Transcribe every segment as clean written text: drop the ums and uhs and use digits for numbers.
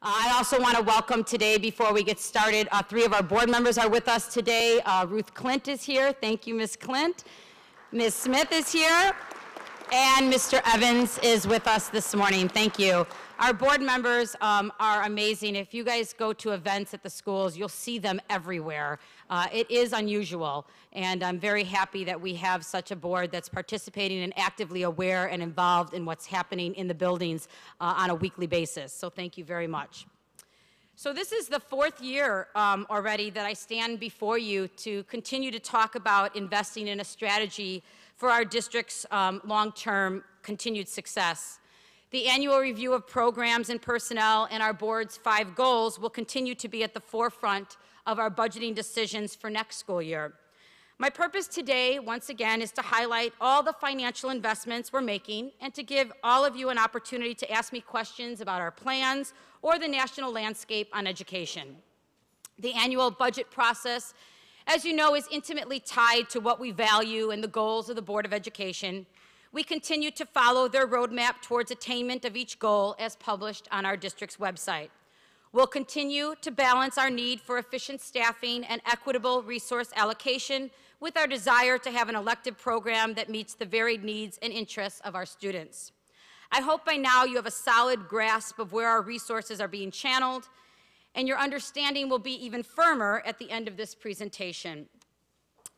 I also want to welcome today, before we get started, three of our board members are with us today. Ruth Clint is here. Thank you, Ms. Clint. Ms. Smith is here. And Mr. Evans is with us this morning. Thank you. Our board members are amazing. If you guys go to events at the schools, you'll see them everywhere. It is unusual, and I'm very happy that we have such a board that's participating and actively aware and involved in what's happening in the buildings on a weekly basis. So thank you very much. So this is the fourth year already that I stand before you to continue to talk about investing in a strategy for our district's long-term continued success. The annual review of programs and personnel and our board's 5 goals will continue to be at the forefront of our budgeting decisions for next school year. My purpose today, once again, is to highlight all the financial investments we're making and to give all of you an opportunity to ask me questions about our plans or the national landscape on education. The annual budget process, as you know, is intimately tied to what we value and the goals of the Board of Education. We continue to follow their roadmap towards attainment of each goal as published on our district's website. We'll continue to balance our need for efficient staffing and equitable resource allocation with our desire to have an elective program that meets the varied needs and interests of our students. I hope by now you have a solid grasp of where our resources are being channeled, and your understanding will be even firmer at the end of this presentation.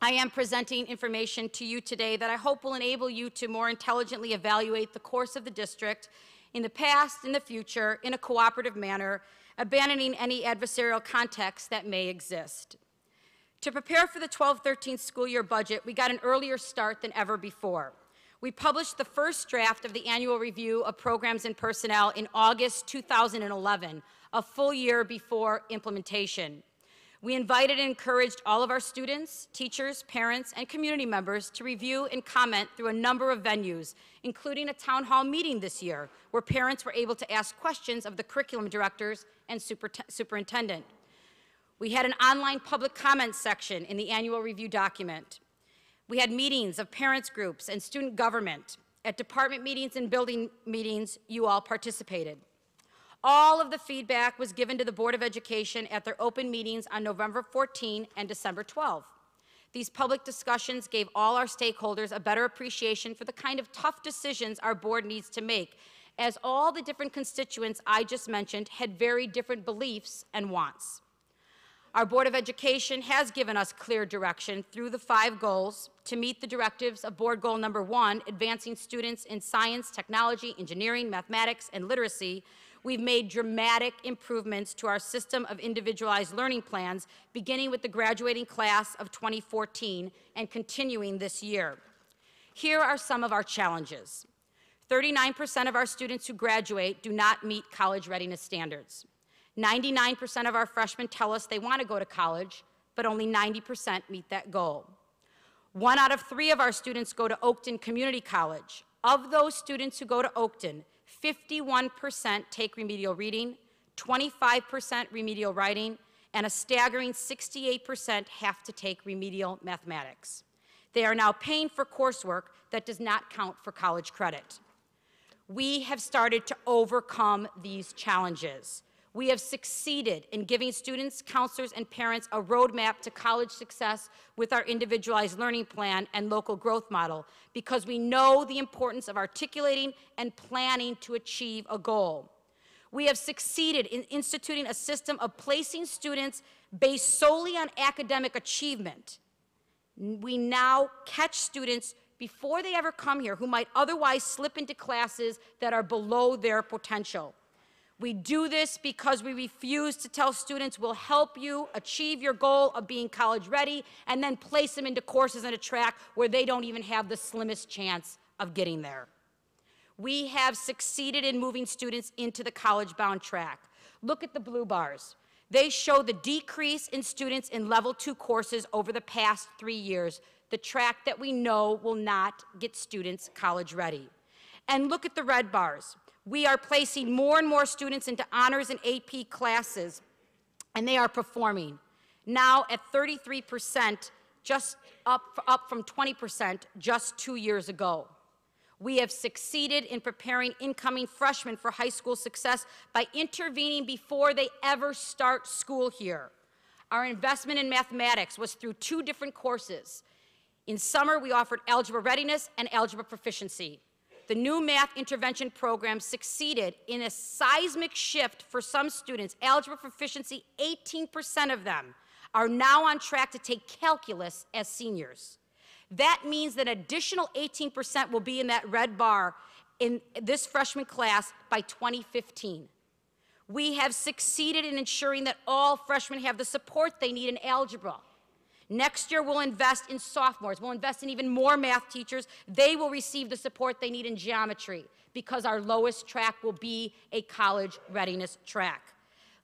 I am presenting information to you today that I hope will enable you to more intelligently evaluate the course of the district in the past and the future in a cooperative manner, abandoning any adversarial context that may exist. To prepare for the 12-13 school year budget, we got an earlier start than ever before. We published the first draft of the annual review of programs and personnel in August 2011, a full year before implementation. We invited and encouraged all of our students, teachers, parents, and community members to review and comment through a number of venues, including a town hall meeting this year, where parents were able to ask questions of the curriculum directors and superintendent. We had an online public comment section in the annual review document. We had meetings of parents groups and student government. At department meetings and building meetings, you all participated. All of the feedback was given to the Board of Education at their open meetings on November 14 and December 12. These public discussions gave all our stakeholders a better appreciation for the kind of tough decisions our board needs to make, as all the different constituents I just mentioned had very different beliefs and wants. Our Board of Education has given us clear direction through the 5 goals to meet the directives of Board Goal Number 1, advancing students in science, technology, engineering, mathematics, and literacy. We've made dramatic improvements to our system of individualized learning plans, beginning with the graduating class of 2014 and continuing this year. Here are some of our challenges. 39% of our students who graduate do not meet college readiness standards. 99% of our freshmen tell us they want to go to college, but only 90% meet that goal. 1 out of 3 of our students go to Oakton Community College. Of those students who go to Oakton, 51% take remedial reading, 25% remedial writing, and a staggering 68% have to take remedial mathematics. They are now paying for coursework that does not count for college credit. We have started to overcome these challenges. We have succeeded in giving students, counselors, and parents a roadmap to college success with our individualized learning plan and local growth model because we know the importance of articulating and planning to achieve a goal. We have succeeded in instituting a system of placing students based solely on academic achievement. We now catch students before they ever come here who might otherwise slip into classes that are below their potential. We do this because we refuse to tell students we'll help you achieve your goal of being college ready and then place them into courses and a track where they don't even have the slimmest chance of getting there. We have succeeded in moving students into the college-bound track. Look at the blue bars. They show the decrease in students in level 2 courses over the past 3 years, the track that we know will not get students college ready. And look at the red bars. We are placing more and more students into honors and AP classes, and they are performing. Now at 33%, just up from 20% just 2 years ago. We have succeeded in preparing incoming freshmen for high school success by intervening before they ever start school here. Our investment in mathematics was through 2 different courses. In summer, we offered algebra readiness and algebra proficiency. The new math intervention program succeeded in a seismic shift for some students. Algebra proficiency, 18% of them are now on track to take calculus as seniors. That means that an additional 18% will be in that red bar in this freshman class by 2015. We have succeeded in ensuring that all freshmen have the support they need in algebra. Next year, we'll invest in sophomores. We'll invest in even more math teachers. They will receive the support they need in geometry because our lowest track will be a college readiness track.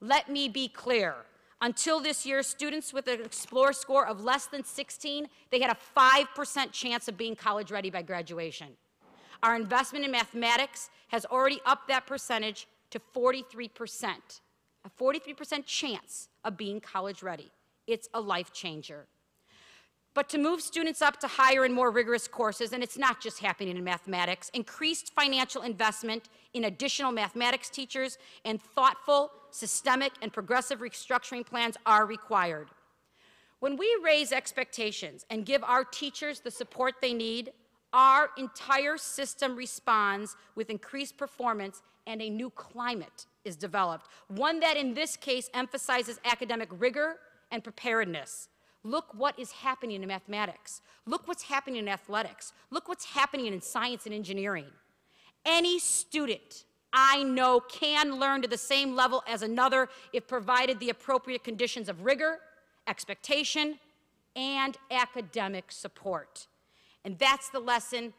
Let me be clear. Until this year, students with an Explore score of less than 16, they had a 5% chance of being college ready by graduation. Our investment in mathematics has already upped that percentage to 43%, a 43% chance of being college ready. It's a life changer. But to move students up to higher and more rigorous courses, and it's not just happening in mathematics, increased financial investment in additional mathematics teachers and thoughtful, systemic, and progressive restructuring plans are required. When we raise expectations and give our teachers the support they need, our entire system responds with increased performance and a new climate is developed, one that in this case emphasizes academic rigor and preparedness. Look what is happening in mathematics. Look what's happening in athletics. Look what's happening in science and engineering. Any student I know can learn to the same level as another if provided the appropriate conditions of rigor, expectation, and academic support. And that's the lesson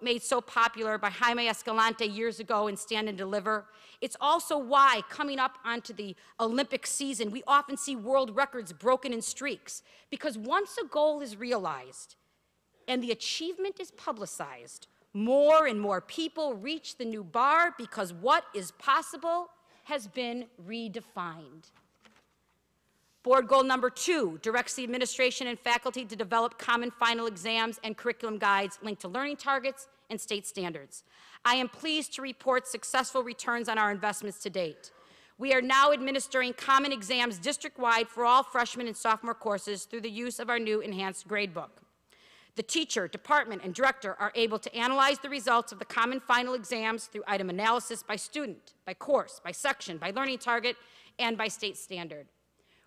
made so popular by Jaime Escalante years ago in Stand and Deliver. It's also why, coming up onto the Olympic season, we often see world records broken in streaks. Because once a goal is realized and the achievement is publicized, more and more people reach the new bar because what is possible has been redefined. Board goal number 2 directs the administration and faculty to develop common final exams and curriculum guides linked to learning targets and state standards. I am pleased to report successful returns on our investments to date. We are now administering common exams district-wide for all freshman and sophomore courses through the use of our new enhanced gradebook. The teacher, department, and director are able to analyze the results of the common final exams through item analysis by student, by course, by section, by learning target, and by state standard.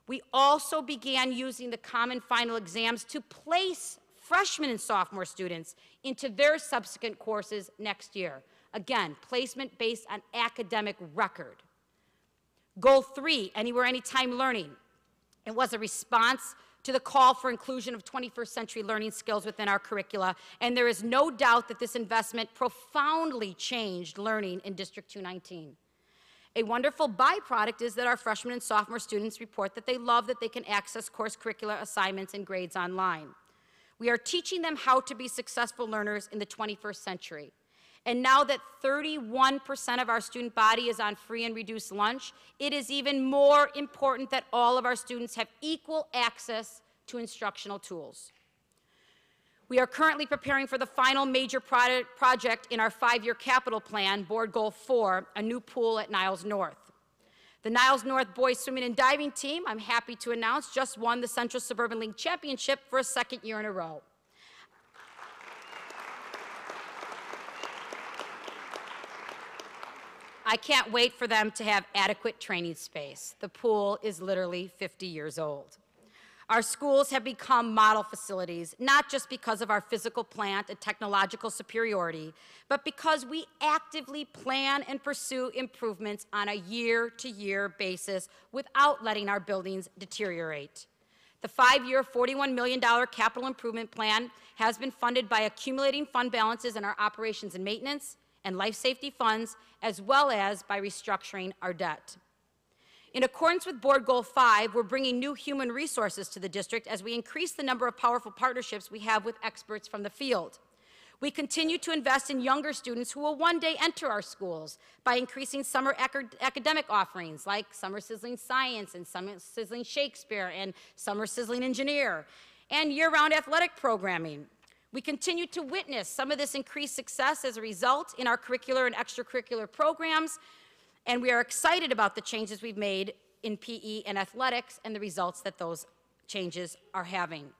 We also began using the common final exams to place freshman and sophomore students into their subsequent courses next year. Again, placement based on academic record. Goal 3, anywhere, anytime learning. It was a response to the call for inclusion of 21st century learning skills within our curricula, and there is no doubt that this investment profoundly changed learning in District 219. A wonderful byproduct is that our freshman and sophomore students report that they love that they can access course curricular assignments and grades online. We are teaching them how to be successful learners in the 21st century. And now that 31% of our student body is on free and reduced lunch, it is even more important that all of our students have equal access to instructional tools. We are currently preparing for the final major project in our 5-year capital plan, Board Goal 4, a new pool at Niles North. The Niles North boys swimming and diving team, I'm happy to announce, just won the Central Suburban League Championship for a 2nd year in a row. I can't wait for them to have adequate training space. The pool is literally 50 years old. Our schools have become model facilities, not just because of our physical plant and technological superiority, but because we actively plan and pursue improvements on a year-to-year basis without letting our buildings deteriorate. The 5-year, $41 million capital improvement plan has been funded by accumulating fund balances in our operations and maintenance and life safety funds, as well as by restructuring our debt. In accordance with Board Goal 5, we're bringing new human resources to the district as we increase the number of powerful partnerships we have with experts from the field. We continue to invest in younger students who will one day enter our schools by increasing summer academic offerings like Summer Sizzling Science and Summer Sizzling Shakespeare and Summer Sizzling Engineer, and year-round athletic programming. We continue to witness some of this increased success as a result in our curricular and extracurricular programs, and we are excited about the changes we've made in PE and athletics and the results that those changes are having.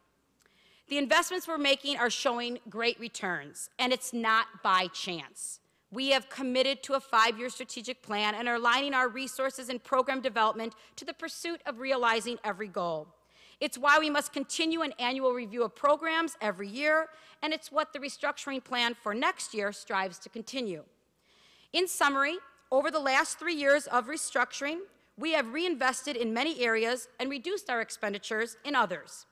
The investments we're making are showing great returns, and it's not by chance. We have committed to a 5-year strategic plan and are aligning our resources and program development to the pursuit of realizing every goal. It's why we must continue an annual review of programs every year, and it's what the restructuring plan for next year strives to continue. In summary, over the last 3 years of restructuring, we have reinvested in many areas and reduced our expenditures in others.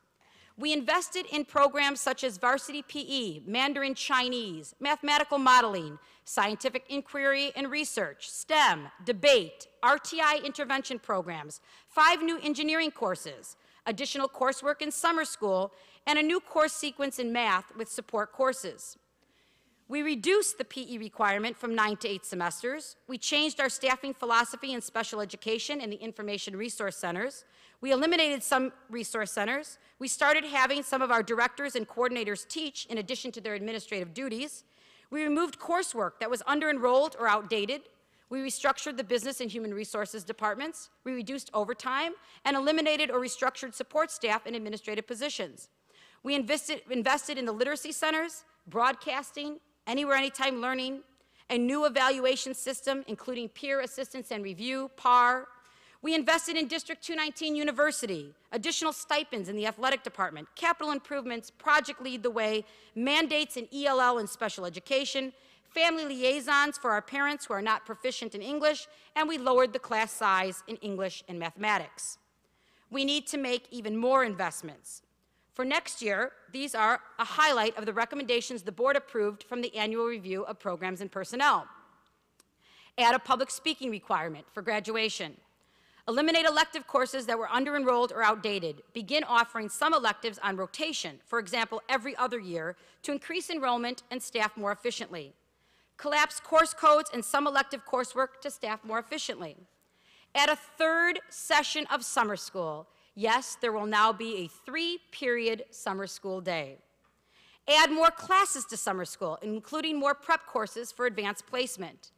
We invested in programs such as varsity PE, Mandarin Chinese, mathematical modeling, scientific inquiry and research, STEM, debate, RTI intervention programs, 5 new engineering courses, additional coursework in summer school, and a new course sequence in math with support courses. We reduced the PE requirement from 9 to 8 semesters. We changed our staffing philosophy in special education and the information resource centers. We eliminated some resource centers. We started having some of our directors and coordinators teach in addition to their administrative duties. We removed coursework that was under-enrolled or outdated. We restructured the business and human resources departments. We reduced overtime and eliminated or restructured support staff and administrative positions. We invested in the literacy centers, broadcasting, anywhere, anytime learning, a new evaluation system, including peer assistance and review, PAR. We invested in District 219 University, additional stipends in the athletic department, capital improvements, Project Lead the Way, mandates in ELL and special education, family liaisons for our parents who are not proficient in English, and we lowered the class size in English and mathematics. We need to make even more investments. For next year, these are a highlight of the recommendations the board approved from the annual review of programs and personnel. Add a public speaking requirement for graduation. Eliminate elective courses that were under-enrolled or outdated. Begin offering some electives on rotation, for example, every other year, to increase enrollment and staff more efficiently. Collapse course codes and some elective coursework to staff more efficiently. Add a 3rd session of summer school. Yes, there will now be a 3-period summer school day. Add more classes to summer school, including more prep courses for advanced placement.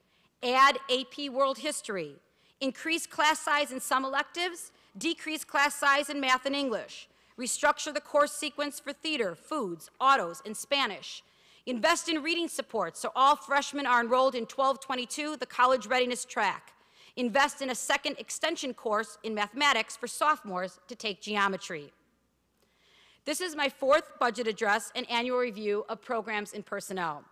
Add AP World History. Increase class size in some electives, decrease class size in math and English. Restructure the course sequence for theater, foods, autos, and Spanish. Invest in reading support so all freshmen are enrolled in 1222, the college readiness track. Invest in a 2nd extension course in mathematics for sophomores to take geometry. This is my 4th budget address and annual review of programs and personnel.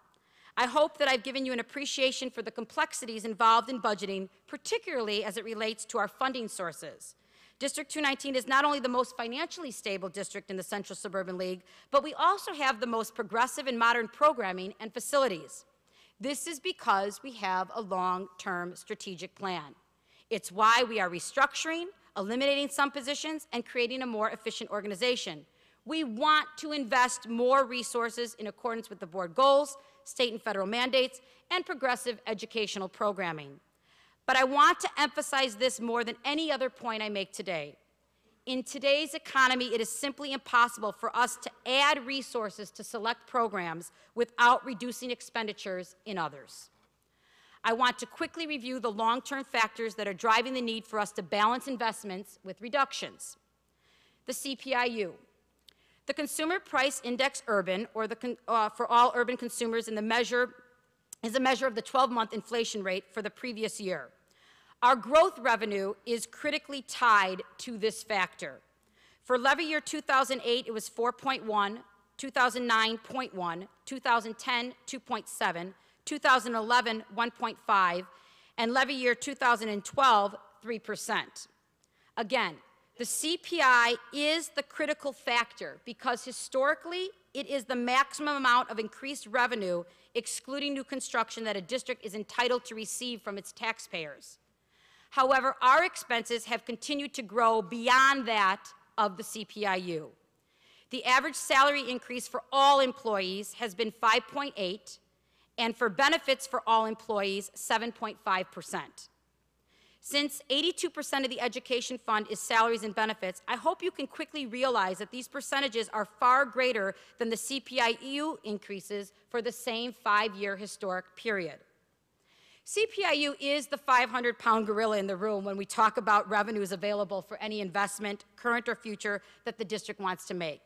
I hope that I've given you an appreciation for the complexities involved in budgeting, particularly as it relates to our funding sources. District 219 is not only the most financially stable district in the Central Suburban League, but we also have the most progressive and modern programming and facilities. This is because we have a long-term strategic plan. It's why we are restructuring, eliminating some positions, and creating a more efficient organization. We want to invest more resources in accordance with the board goals, state and federal mandates, and progressive educational programming. But I want to emphasize this more than any other point I make today. In today's economy, it is simply impossible for us to add resources to select programs without reducing expenditures in others. I want to quickly review the long-term factors that are driving the need for us to balance investments with reductions. The CPIU. The Consumer Price Index Urban, or for all urban consumers, is a measure of the 12-month inflation rate for the previous year. Our growth revenue is critically tied to this factor. For levy year 2008, it was 4.1, 2009, 0.1, 2010, 2.7, 2011, 1.5, and levy year 2012, 3%. Again, the CPI is the critical factor because historically, it is the maximum amount of increased revenue, excluding new construction, that a district is entitled to receive from its taxpayers. However, our expenses have continued to grow beyond that of the CPIU. The average salary increase for all employees has been 5.8%, and for benefits for all employees, 7.5%. Since 82% of the education fund is salaries and benefits, I hope you can quickly realize that these percentages are far greater than the CPI-U increases for the same 5-year historic period. CPI-U is the 500-pound gorilla in the room when we talk about revenues available for any investment, current or future, that the district wants to make.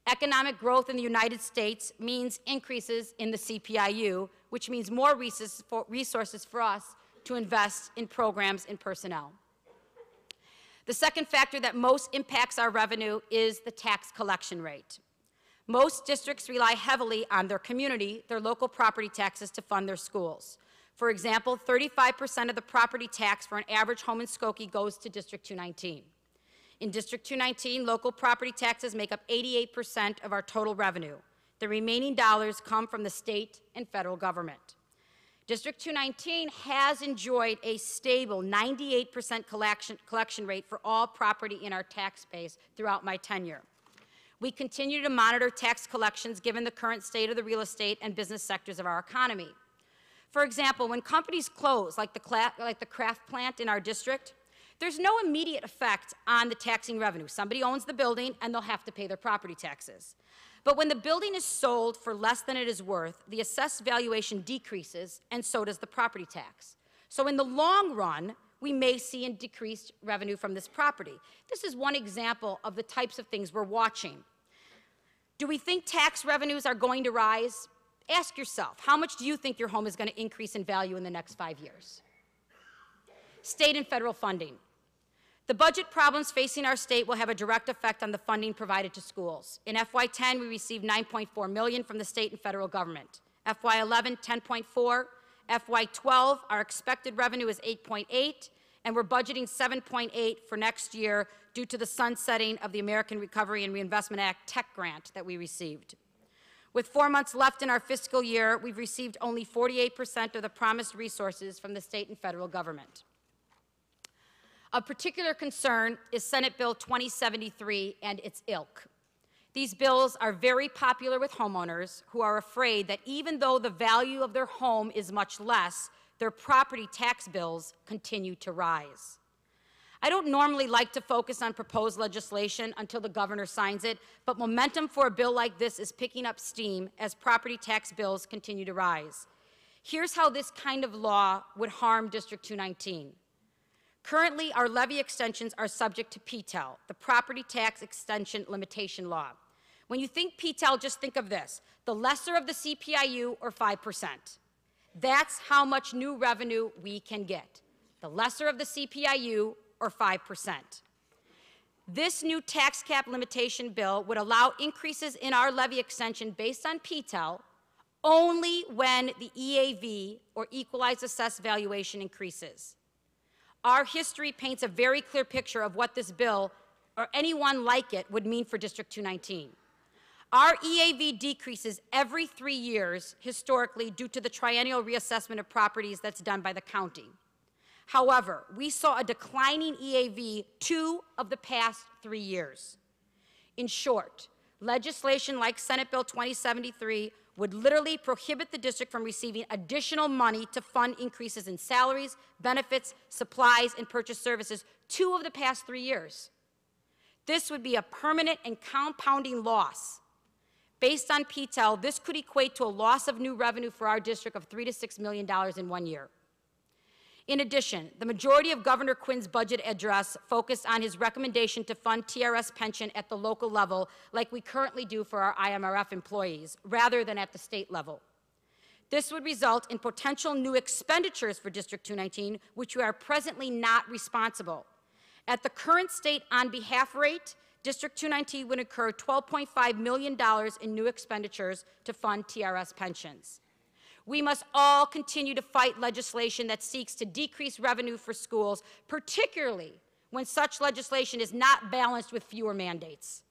Economic growth in the United States means increases in the CPI-U, which means more resources for us to invest in programs and personnel. The second factor that most impacts our revenue is the tax collection rate. Most districts rely heavily on their community, their local property taxes, to fund their schools. For example, 35% of the property tax for an average home in Skokie goes to District 219. In District 219, local property taxes make up 88% of our total revenue. The remaining dollars come from the state and federal government. District 219 has enjoyed a stable 98% collection rate for all property in our tax base throughout my tenure. We continue to monitor tax collections given the current state of the real estate and business sectors of our economy. For example, when companies close, like the Kraft plant in our district, there's no immediate effect on the taxing revenue. Somebody owns the building and they'll have to pay their property taxes. But when the building is sold for less than it is worth, the assessed valuation decreases, and so does the property tax. So in the long run, we may see a decreased revenue from this property. This is one example of the types of things we're watching. Do we think tax revenues are going to rise? Ask yourself, how much do you think your home is going to increase in value in the next 5 years? State and federal funding. The budget problems facing our state will have a direct effect on the funding provided to schools. In FY10, we received $9.4 million from the state and federal government. FY11, $10.4. FY12, our expected revenue is $8.8, and we're budgeting $7.8 for next year due to the sunsetting of the American Recovery and Reinvestment Act tech grant that we received. With 4 months left in our fiscal year, we've received only 48% of the promised resources from the state and federal government. Of particular concern is Senate Bill 2073 and its ilk. These bills are very popular with homeowners who are afraid that even though the value of their home is much less, their property tax bills continue to rise. I don't normally like to focus on proposed legislation until the governor signs it, but momentum for a bill like this is picking up steam as property tax bills continue to rise. Here's how this kind of law would harm District 219. Currently, our levy extensions are subject to PTEL, the Property Tax Extension Limitation Law. When you think PTEL, just think of this: the lesser of the CPI-U, or 5%. That's how much new revenue we can get. The lesser of the CPI-U, or 5%. This new tax cap limitation bill would allow increases in our levy extension based on PTEL only when the EAV, or Equalized Assessed Valuation, increases. Our history paints a very clear picture of what this bill, or anyone like it, would mean for District 219. Our EAV decreases every 3 years historically due to the triennial reassessment of properties that's done by the county. However, we saw a declining EAV 2 of the past 3 years. In short, legislation like Senate Bill 2073 would literally prohibit the district from receiving additional money to fund increases in salaries, benefits, supplies, and purchase services 2 of the past 3 years. This would be a permanent and compounding loss. Based on PTEL, this could equate to a loss of new revenue for our district of $3 to $6 million in 1 year. In addition, the majority of Governor Quinn's budget address focused on his recommendation to fund TRS pension at the local level like we currently do for our IMRF employees, rather than at the state level. This would result in potential new expenditures for District 219, which we are presently not responsible. At the current state on-behalf rate, District 219 would incur $12.5 million in new expenditures to fund TRS pensions. We must all continue to fight legislation that seeks to decrease revenue for schools, particularly when such legislation is not balanced with fewer mandates.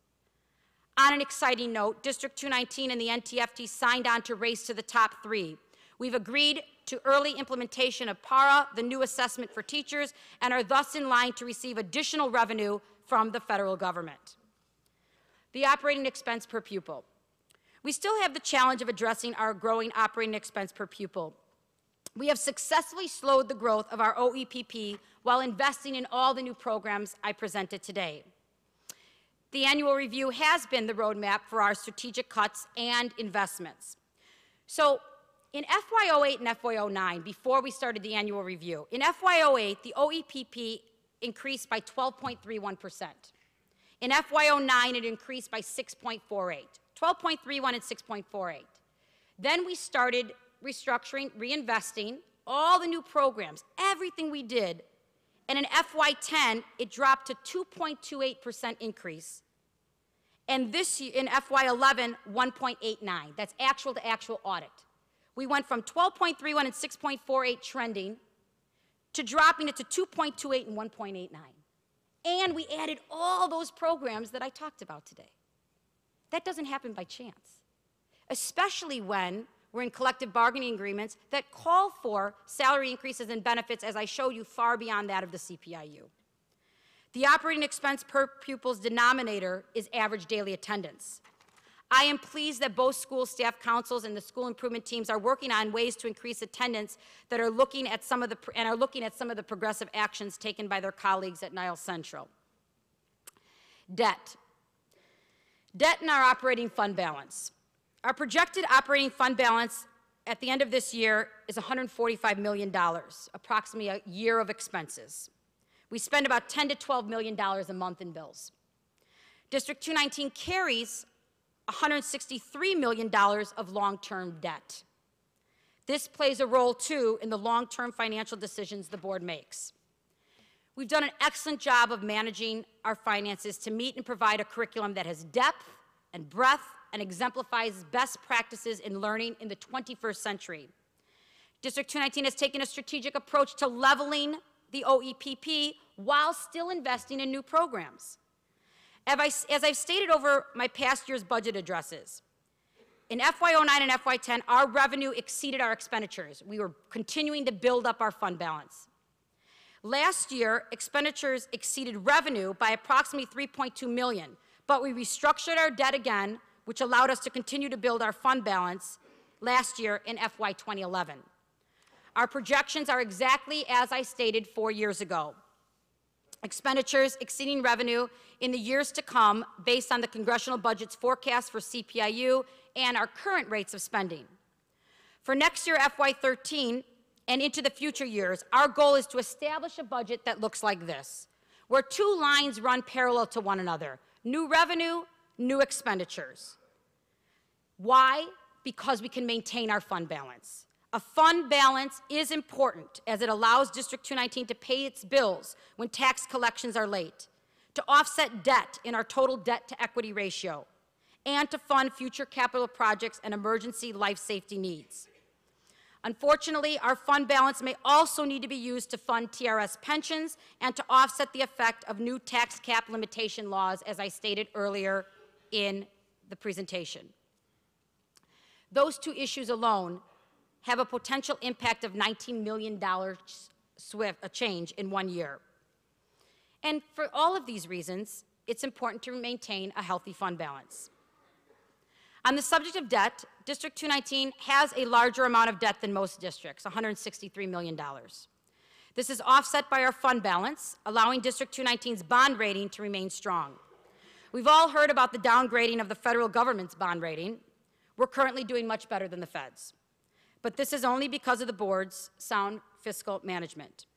On an exciting note, District 219 and the NTFT signed on to Race to the Top 3. We've agreed to early implementation of PARA, the new assessment for teachers, and are thus in line to receive additional revenue from the federal government. The operating expense per pupil. We still have the challenge of addressing our growing operating expense per pupil. We have successfully slowed the growth of our OEPP while investing in all the new programs I presented today. The annual review has been the roadmap for our strategic cuts and investments. So in FY08 and FY09, before we started the annual review, in FY08, the OEPP increased by 12.31%. In FY09, it increased by 6.48, 12.31 and 6.48. Then we started restructuring, reinvesting, all the new programs, everything we did. And in FY10, it dropped to 2.28% increase. And this year, in FY11, 1.89. That's actual to actual audit. We went from 12.31 and 6.48 trending to dropping it to 2.28 and 1.89. And we added all those programs that I talked about today. That doesn't happen by chance, especially when we're in collective bargaining agreements that call for salary increases and benefits, as I showed you, far beyond that of the CPIU. The operating expense per pupil's denominator is average daily attendance. I am pleased that both school staff councils and the school improvement teams are working on ways to increase attendance that are looking at some of the progressive actions taken by their colleagues at Niles Central. Debt. Debt in our operating fund balance. Our projected operating fund balance at the end of this year is $145 million, approximately a year of expenses. We spend about $10 to $12 million a month in bills. District 219 carries $163 million of long-term debt. This plays a role, too, in the long-term financial decisions the board makes. We've done an excellent job of managing our finances to meet and provide a curriculum that has depth and breadth and exemplifies best practices in learning in the 21st century. District 219 has taken a strategic approach to leveling the OEPP while still investing in new programs. As I've stated over my past year's budget addresses, in FY09 and FY10, our revenue exceeded our expenditures. We were continuing to build up our fund balance. Last year, expenditures exceeded revenue by approximately $3.2 million, but we restructured our debt again, which allowed us to continue to build our fund balance last year in FY 2011. Our projections are exactly as I stated 4 years ago. Expenditures exceeding revenue in the years to come based on the congressional budget's forecast for CPIU and our current rates of spending. For next year, FY 13, and into the future years, our goal is to establish a budget that looks like this, where two lines run parallel to one another: new revenue, new expenditures. Why? Because we can maintain our fund balance. A fund balance is important as it allows District 219 to pay its bills when tax collections are late, to offset debt in our total debt to equity ratio, and to fund future capital projects and emergency life safety needs. Unfortunately, our fund balance may also need to be used to fund TRS pensions and to offset the effect of new tax cap limitation laws, as I stated earlier in the presentation. Those two issues alone have a potential impact of $19 million change in 1 year. And for all of these reasons, it's important to maintain a healthy fund balance. On the subject of debt, District 219 has a larger amount of debt than most districts, $163 million. This is offset by our fund balance, allowing District 219's bond rating to remain strong. We've all heard about the downgrading of the federal government's bond rating. We're currently doing much better than the feds. But this is only because of the board's sound fiscal management.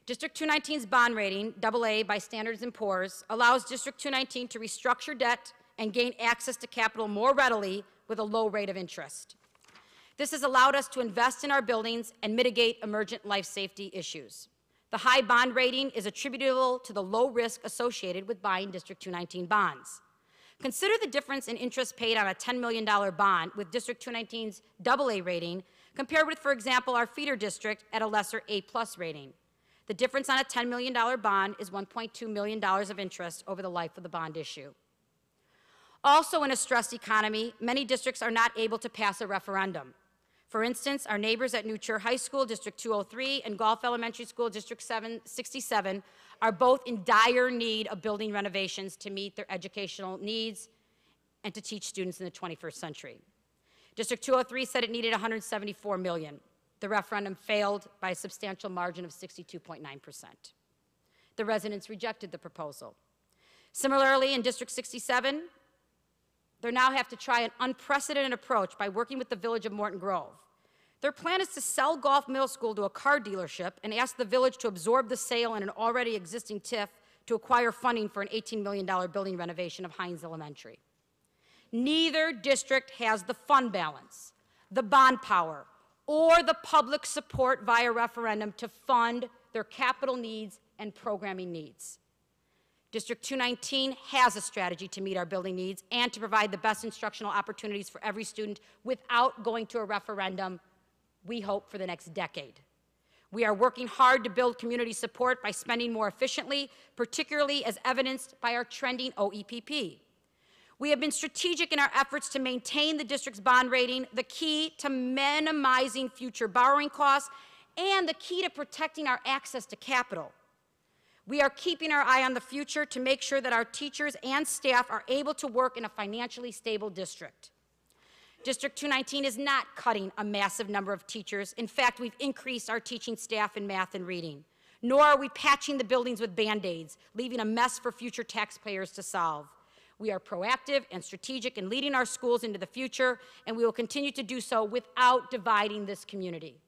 District 219's bond rating, AA by Standards & Poor's, allows District 219 to restructure debt and gain access to capital more readily with a low rate of interest. This has allowed us to invest in our buildings and mitigate emergent life safety issues. The high bond rating is attributable to the low risk associated with buying District 219 bonds. Consider the difference in interest paid on a $10 million bond with District 219's AA rating compared with, for example, our feeder district at a lesser A+ rating. The difference on a $10 million bond is $1.2 million of interest over the life of the bond issue. Also, in a stressed economy, many districts are not able to pass a referendum. For instance, our neighbors at New Trier High School, District 203, and Gulf Elementary School, District 67, are both in dire need of building renovations to meet their educational needs and to teach students in the 21st century. District 203 said it needed $174 million. The referendum failed by a substantial margin of 62.9%. The residents rejected the proposal. Similarly, in District 67, they now have to try an unprecedented approach by working with the village of Morton Grove. Their plan is to sell Gulf Middle School to a car dealership and ask the village to absorb the sale in an already existing TIF to acquire funding for an $18 million building renovation of Hines Elementary. Neither district has the fund balance, the bond power, or the public support via referendum to fund their capital needs and programming needs. District 219 has a strategy to meet our building needs and to provide the best instructional opportunities for every student without going to a referendum, we hope, for the next decade. We are working hard to build community support by spending more efficiently, particularly as evidenced by our trending OEPP. We have been strategic in our efforts to maintain the district's bond rating, the key to minimizing future borrowing costs, and the key to protecting our access to capital. We are keeping our eye on the future to make sure that our teachers and staff are able to work in a financially stable district. District 219 is not cutting a massive number of teachers. In fact, we've increased our teaching staff in math and reading. Nor are we patching the buildings with Band-Aids, leaving a mess for future taxpayers to solve. We are proactive and strategic in leading our schools into the future, and we will continue to do so without dividing this community.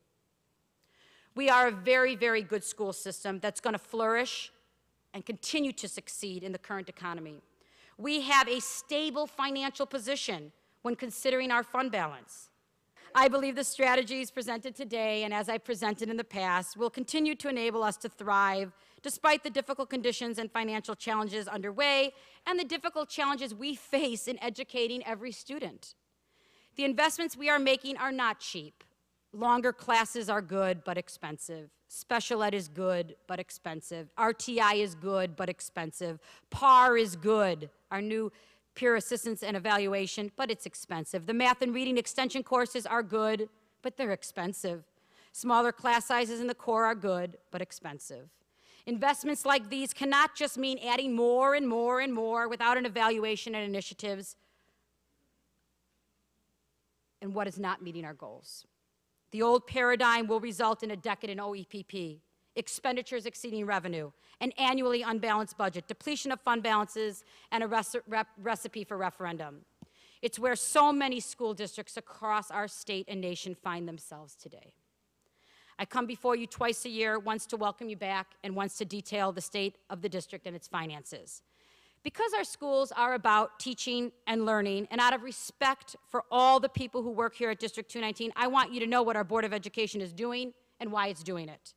We are a very, very good school system that's going to flourish and continue to succeed in the current economy. We have a stable financial position when considering our fund balance. I believe the strategies presented today, and as I presented in the past, will continue to enable us to thrive despite the difficult conditions and financial challenges underway and the difficult challenges we face in educating every student. The investments we are making are not cheap. Longer classes are good but expensive. Special ed is good but expensive. RTI is good but expensive. PAR is good, our new peer assistance and evaluation, but it's expensive. The math and reading extension courses are good, but they're expensive. Smaller class sizes in the core are good, but expensive. Investments like these cannot just mean adding more and more and more without an evaluation and initiatives and what is not meeting our goals. The old paradigm will result in a decade in OEPP, expenditures exceeding revenue, an annually unbalanced budget, depletion of fund balances, and a recipe for referendum. It's where so many school districts across our state and nation find themselves today. I come before you twice a year, once to welcome you back and once to detail the state of the district and its finances. Because our schools are about teaching and learning, and out of respect for all the people who work here at District 219, I want you to know what our Board of Education is doing and why it's doing it.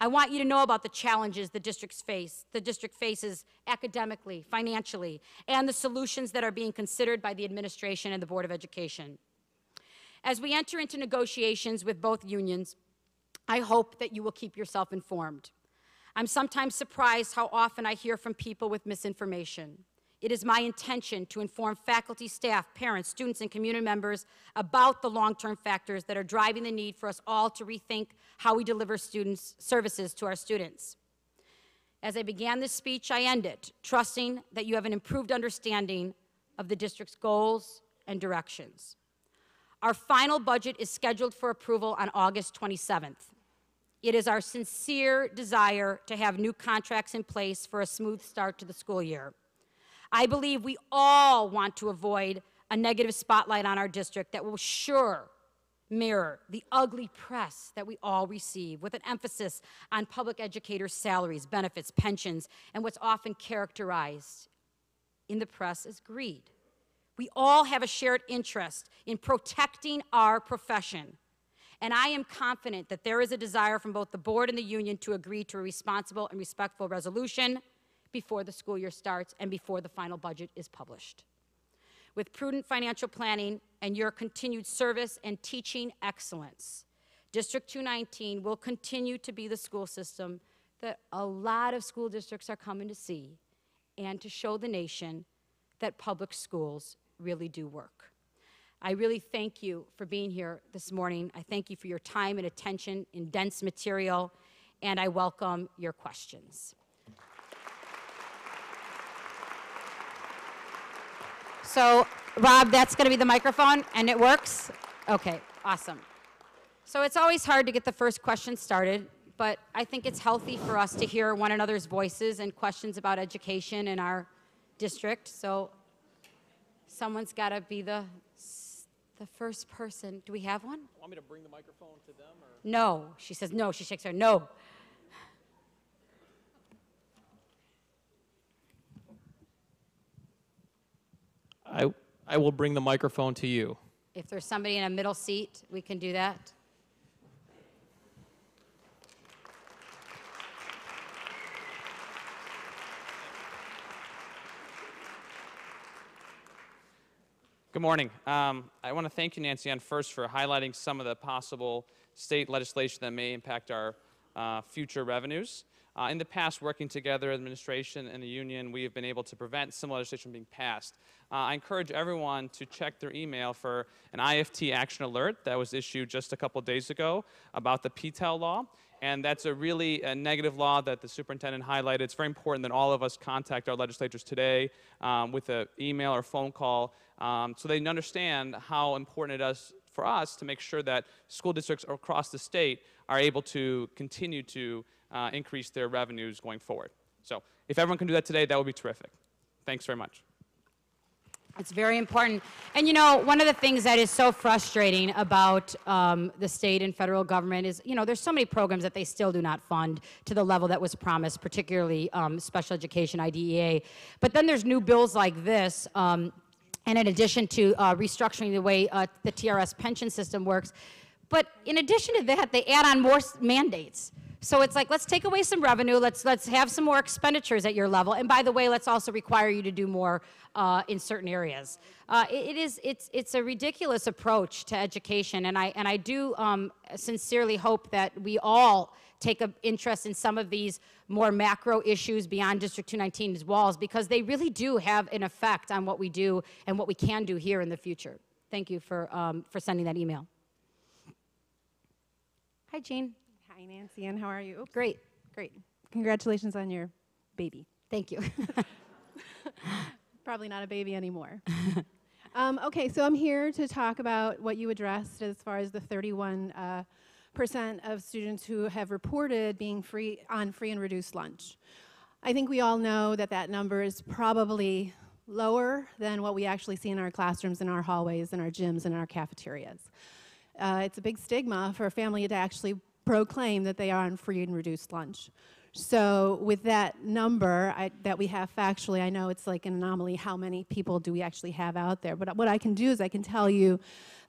I want you to know about the challenges the district faces academically, financially, and the solutions that are being considered by the administration and the Board of Education. As we enter into negotiations with both unions, I hope that you will keep yourself informed. I'm sometimes surprised how often I hear from people with misinformation. It is my intention to inform faculty, staff, parents, students, and community members about the long-term factors that are driving the need for us all to rethink how we deliver services to our students. As I began this speech, I end it, trusting that you have an improved understanding of the district's goals and directions. Our final budget is scheduled for approval on August 27th. It is our sincere desire to have new contracts in place for a smooth start to the school year. I believe we all want to avoid a negative spotlight on our district that will sure mirror the ugly press that we all receive, with an emphasis on public educators' salaries, benefits, pensions, and what's often characterized in the press as greed. We all have a shared interest in protecting our profession. And I am confident that there is a desire from both the board and the union to agree to a responsible and respectful resolution before the school year starts and before the final budget is published. With prudent financial planning and your continued service and teaching excellence, District 219 will continue to be the school system that a lot of school districts are coming to see, and to show the nation that public schools really do work. I really thank you for being here this morning. I thank you for your time and attention in dense material, and I welcome your questions. So, Rob, that's going to be the microphone, and it works? Okay, awesome. So it's always hard to get the first question started, but I think it's healthy for us to hear one another's voices and questions about education in our district. So someone's got to be the first person. Do we have one? Want me to bring the microphone to them? Or? No. She says no. She shakes her no. I will bring the microphone to you. If there's somebody in a middle seat, we can do that. Good morning. I want to thank you, Nancy Ann, first for highlighting some of the possible state legislation that may impact our future revenues. In the past, working together, administration and the union, we have been able to prevent similar legislation from being passed. I encourage everyone to check their email for an IFT action alert that was issued just a couple days ago about the PTEL law. And that's a really negative law that the superintendent highlighted. It's very important that all of us contact our legislators today with an email or phone call so they understand how important it is for us to make sure that school districts across the state are able to continue to increase their revenues going forward. So if everyone can do that today, that would be terrific. Thanks very much. It's very important. And you know, one of the things that is so frustrating about the state and federal government is, you know, there's so many programs that they still do not fund to the level that was promised, particularly special education, IDEA. But then there's new bills like this, and in addition to restructuring the way the TRS pension system works. But in addition to that, they add on more mandates. So it's like, let's take away some revenue, let's have some more expenditures at your level, and by the way, let's also require you to do more in certain areas. It's a ridiculous approach to education, and I do sincerely hope that we all take an interest in some of these more macro issues beyond District 219's walls, because they really do have an effect on what we do and what we can do here in the future. Thank you for sending that email. Hi, Jean. Hi, Nancy Ann. How are you? Great. Great. Congratulations on your baby. Thank you. Probably not a baby anymore. Okay, so I'm here to talk about what you addressed as far as the 31% of students who have reported being free and reduced lunch. I think we all know that that number is probably lower than what we actually see in our classrooms, in our hallways, in our gyms, and in our cafeterias. It's a big stigma for a family to actually proclaim that they are on free and reduced lunch. So with that number that we have factually, I know it's like an anomaly, how many people do we actually have out there? But what I can do is I can tell you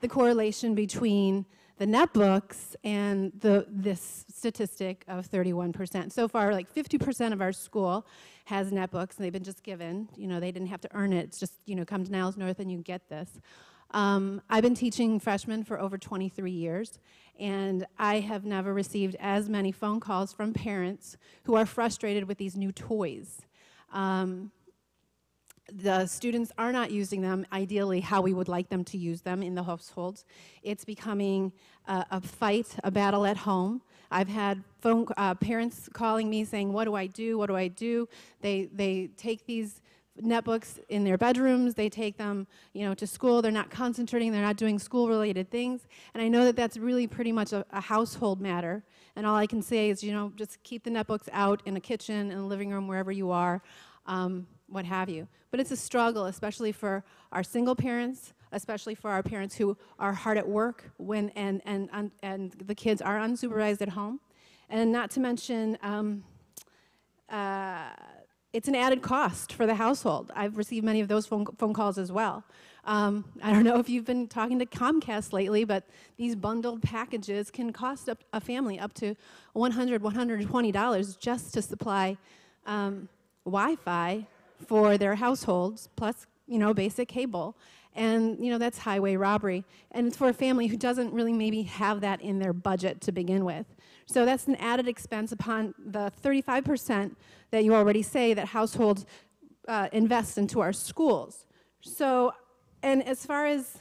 the correlation between the netbooks and this statistic of 31%. So far, like 50% of our school has netbooks, and they've been just given. You know, they didn't have to earn it. It's just, you know, come to Niles North and you get this. I've been teaching freshmen for over 23 years, and I have never received as many phone calls from parents who are frustrated with these new toys. The students are not using them ideally how we would like them to use them in the households. It's becoming a fight, a battle at home. I've had parents calling me saying, what do I do, what do I do? They take these netbooks in their bedrooms, they take them, you know, to school, they're not concentrating, they're not doing school-related things, and I know that that's really pretty much a household matter, and all I can say is, you know, just keep the netbooks out in the kitchen, in the living room, wherever you are, what have you. But it's a struggle, especially for our single parents, especially for our parents who are hard at work when and the kids are unsupervised at home, and not to mention it's an added cost for the household. I've received many of those phone calls as well. I don't know if you've been talking to Comcast lately, but these bundled packages can cost a family up to $100, $120 just to supply Wi-Fi for their households, plus, you know, basic cable. And, you know, that's highway robbery. And it's for a family who doesn't really maybe have that in their budget to begin with. So that's an added expense upon the 35% that you already say that households invest into our schools. So, and as far as,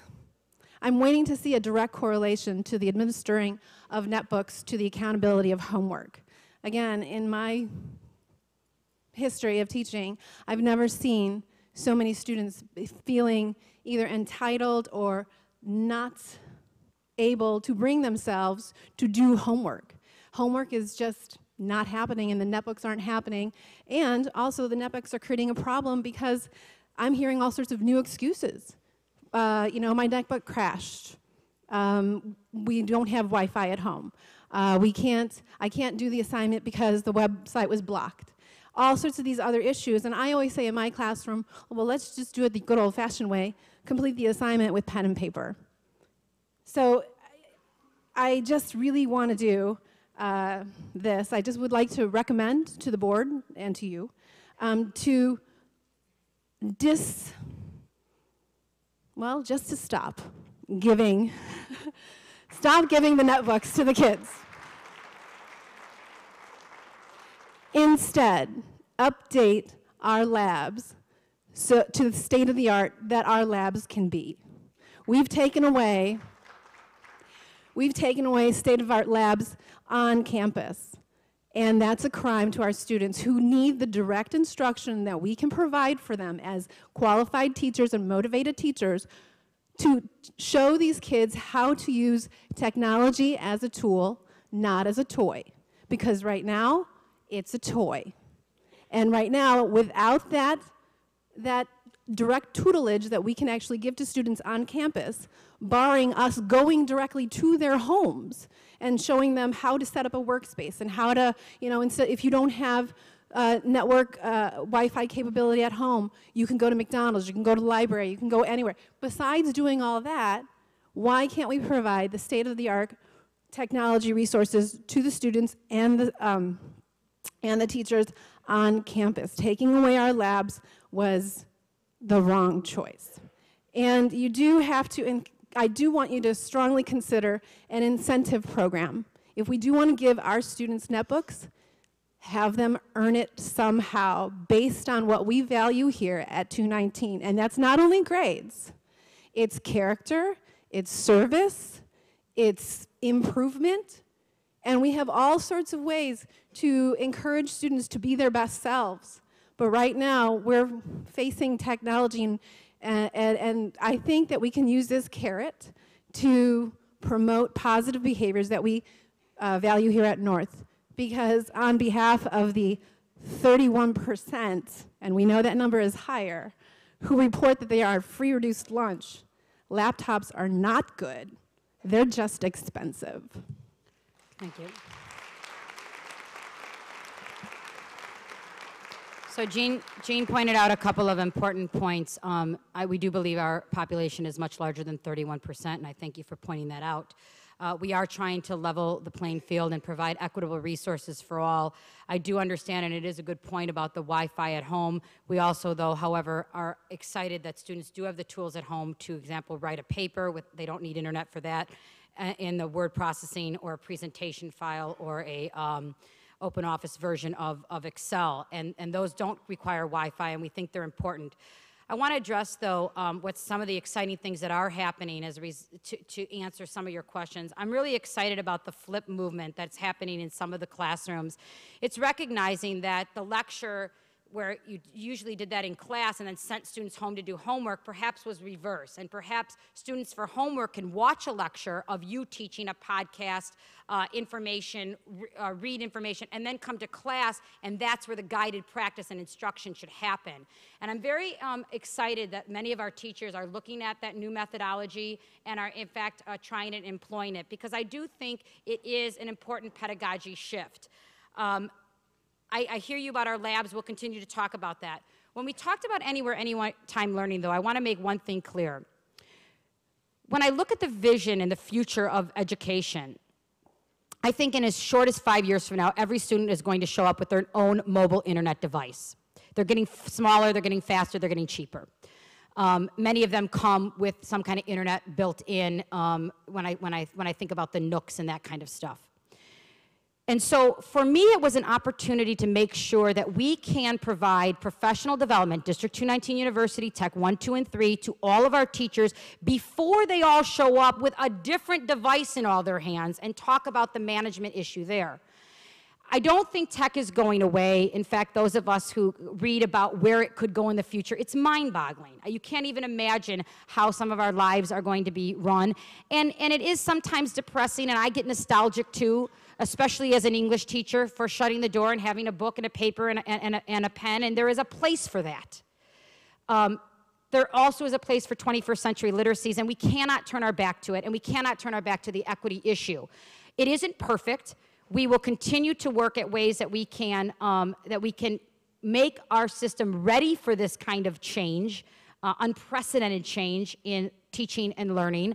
I'm waiting to see a direct correlation to the administering of netbooks to the accountability of homework. Again, in my history of teaching, I've never seen so many students feeling either entitled or not able to bring themselves to do homework. Homework is just not happening, and the netbooks aren't happening. And also, the netbooks are creating a problem because I'm hearing all sorts of new excuses. You know, my netbook crashed. We don't have Wi-Fi at home. I can't do the assignment because the website was blocked. All sorts of these other issues, and I always say in my classroom, well, let's just do it the good old-fashioned way, complete the assignment with pen and paper. So I just really want to do this. I just would like to recommend to the board and to you to just to stop giving, stop giving the netbooks to the kids. Instead, update our labs to the state of the art that our labs can be. We've taken away state-of-the-art labs on campus, and that's a crime to our students who need the direct instruction that we can provide for them as qualified teachers and motivated teachers to show these kids how to use technology as a tool, not as a toy. Because right now, it's a toy. And right now, without that direct tutelage that we can actually give to students on campus, barring us going directly to their homes and showing them how to set up a workspace and how to, you know, if you don't have network Wi-Fi capability at home, you can go to McDonald's, you can go to the library, you can go anywhere. Besides doing all that, why can't we provide the state-of-the-art technology resources to the students and the teachers on campus? Taking away our labs was the wrong choice. And you do have to, I do want you to strongly consider an incentive program. If we do want to give our students netbooks, have them earn it somehow based on what we value here at 219. And that's not only grades, it's character, it's service, it's improvement, and we have all sorts of ways to encourage students to be their best selves. But right now, we're facing technology, and I think that we can use this carrot to promote positive behaviors that we value here at North. Because on behalf of the 31%, and we know that number is higher, who report that they are free reduced lunch, laptops are not good. They're just expensive. Thank you. So Jean pointed out a couple of important points. We do believe our population is much larger than 31%, and I thank you for pointing that out. We are trying to level the playing field and provide equitable resources for all. I do understand, and it is a good point about the Wi-Fi at home. We also, though, however, are excited that students do have the tools at home to, for example, write a paper. They don't need internet for that, in the word processing or a presentation file or a open office version of Excel. And those don't require Wi-Fi, and we think they're important. I want to address, though, what some of the exciting things that are happening to answer some of your questions. I'm really excited about the flip movement that's happening in some of the classrooms. It's recognizing that the lecture, where you usually did that in class and then sent students home to do homework, perhaps was reversed. And perhaps students for homework can watch a lecture of you teaching a podcast, information, read information, and then come to class, and that's where the guided practice and instruction should happen. And I'm very excited that many of our teachers are looking at that new methodology and are, in fact, trying and employing it, because I do think it is an important pedagogy shift. I hear you about our labs. We'll continue to talk about that. When we talked about anywhere, anytime learning, though, I want to make one thing clear. When I look at the vision and the future of education, I think in as short as 5 years from now, every student is going to show up with their own mobile internet device. They're getting smaller, they're getting faster, they're getting cheaper. Many of them come with some kind of internet built in when I think about the Nooks and that kind of stuff. And so for me, it was an opportunity to make sure that we can provide professional development, District 219 University, Tech 1, 2, and 3, to all of our teachers before they all show up with a different device in all their hands and talk about the management issue there. I don't think tech is going away. In fact, those of us who read about where it could go in the future, it's mind-boggling. You can't even imagine how some of our lives are going to be run. And it is sometimes depressing, and I get nostalgic too, especially as an English teacher, for shutting the door and having a book and a paper and a pen, and there is a place for that. There also is a place for 21st century literacies, and we cannot turn our back to it, and we cannot turn our back to the equity issue. It isn't perfect. We will continue to work at ways that we can make our system ready for this kind of change, unprecedented change in teaching and learning,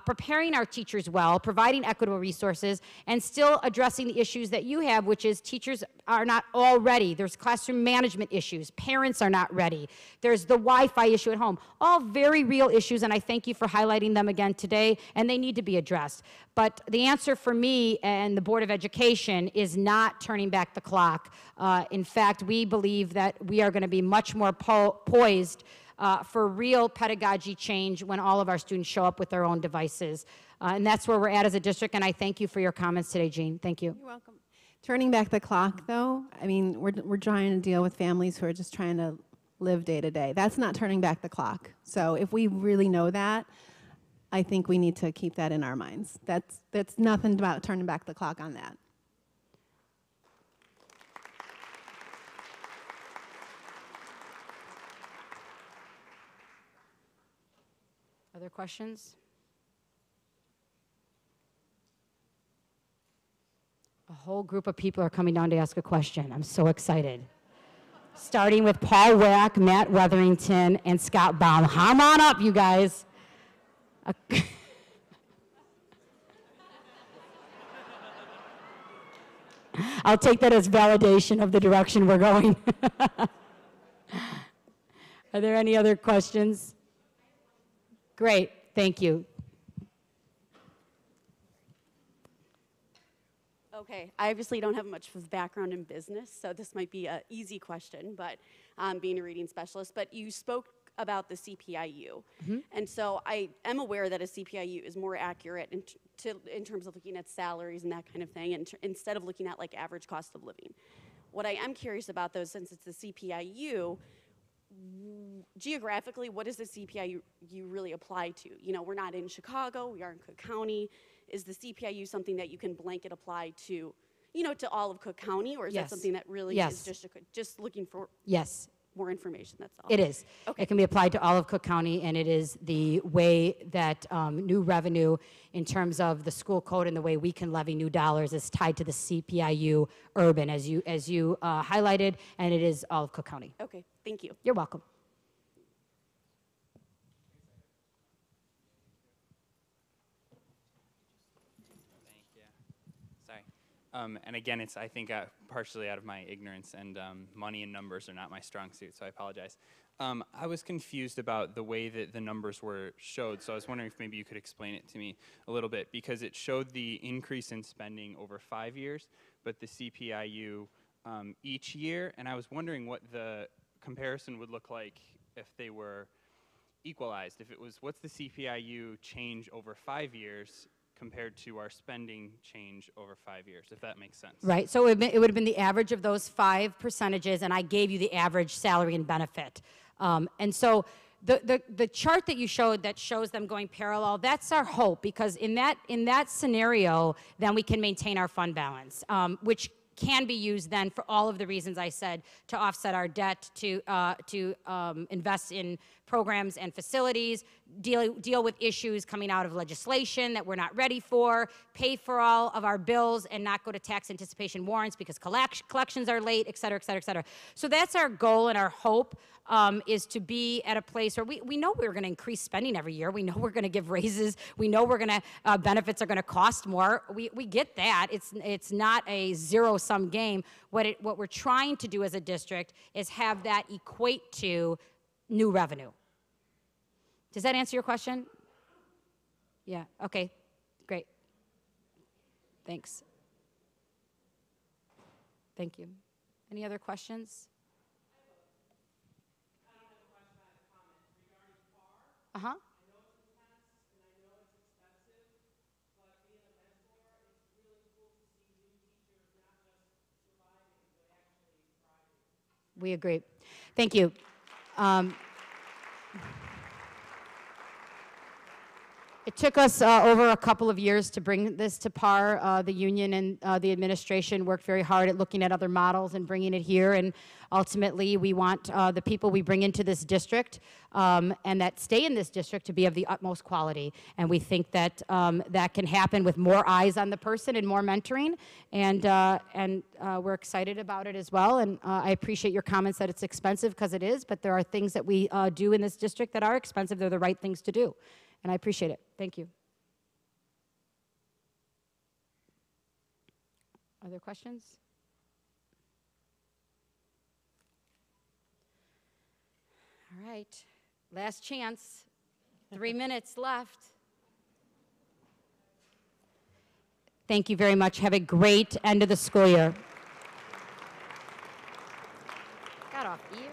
preparing our teachers well, providing equitable resources, and still addressing the issues that you have, which is teachers are not all ready. There's classroom management issues. Parents are not ready. There's the Wi-Fi issue at home. All very real issues, and I thank you for highlighting them again today, and they need to be addressed. But the answer for me and the Board of Education is not turning back the clock. In fact, we believe that we are going to be much more poised for real pedagogy change when all of our students show up with their own devices. And that's where we're at as a district, and I thank you for your comments today, Jean. Thank you. You're welcome. Turning back the clock, though, I mean, we're trying to deal with families who are just trying to live day to day. That's not turning back the clock. So if we really know that, I think we need to keep that in our minds. That's nothing about turning back the clock on that. Other questions? A whole group of people are coming down to ask a question. I'm so excited. Starting with Paul Wack, Matt Weatherington, and Scott Baum. Come on up, you guys. I'll take that as validation of the direction we're going. Are there any other questions? Great, thank you. Okay, I obviously don't have much of a background in business, so this might be an easy question, but being a reading specialist, but you spoke about the CPIU. And so I am aware that a CPIU is more accurate in terms of looking at salaries and that kind of thing, and instead of looking at like average cost of living. What I am curious about though, since it's the CPIU, geographically, what does the CPIU really apply to? You know, we're not in Chicago, we are in Cook County. Is the CPIU something that you can blanket apply to, you know, to all of Cook County, or is that something that really is just looking for more information, that's all? It is. Okay. It can be applied to all of Cook County, and it is the way that new revenue in terms of the school code and the way we can levy new dollars is tied to the CPIU urban, as you highlighted, and it is all of Cook County. Okay, thank you. You're welcome. And again, it's, I think, partially out of my ignorance, and money and numbers are not my strong suit, so I apologize. I was confused about the way that the numbers were showed, so I was wondering if maybe you could explain it to me a little bit, because it showed the increase in spending over 5 years, but the CPIU each year, and I was wondering what the comparison would look like if they were equalized. If it was, what's the CPIU change over 5 years compared to our spending change over 5 years, if that makes sense. Right, so it would have been the average of those 5 percentages, and I gave you the average salary and benefit. And so the chart that you showed that shows them going parallel, that's our hope, because in that scenario, then we can maintain our fund balance, which can be used then for all of the reasons I said, to offset our debt, to invest in programs and facilities, deal with issues coming out of legislation that we're not ready for, pay for all of our bills and not go to tax anticipation warrants because collections are late, et cetera, et cetera, et cetera. So that's our goal and our hope, is to be at a place where we know we're going to increase spending every year. We know we're going to give raises. We know we're going to, benefits are going to cost more. We get that. It's not a zero-sum game. What we're trying to do as a district is have that equate to new revenue. Does that answer your question? Yeah, okay, great. Thanks. Thank you. Any other questions? Uh-huh. We agree. Thank you. It took us over a couple of years to bring this to par. The union and the administration worked very hard at looking at other models and bringing it here. And ultimately, we want the people we bring into this district and that stay in this district to be of the utmost quality. And we think that that can happen with more eyes on the person and more mentoring. And we're excited about it as well. And I appreciate your comments that it's expensive, because it is. But there are things that we do in this district that are expensive. They're the right things to do. And I appreciate it. Thank you. Other questions? All right. Last chance. 3 minutes left. Thank you very much. Have a great end of the school year. Got off ear.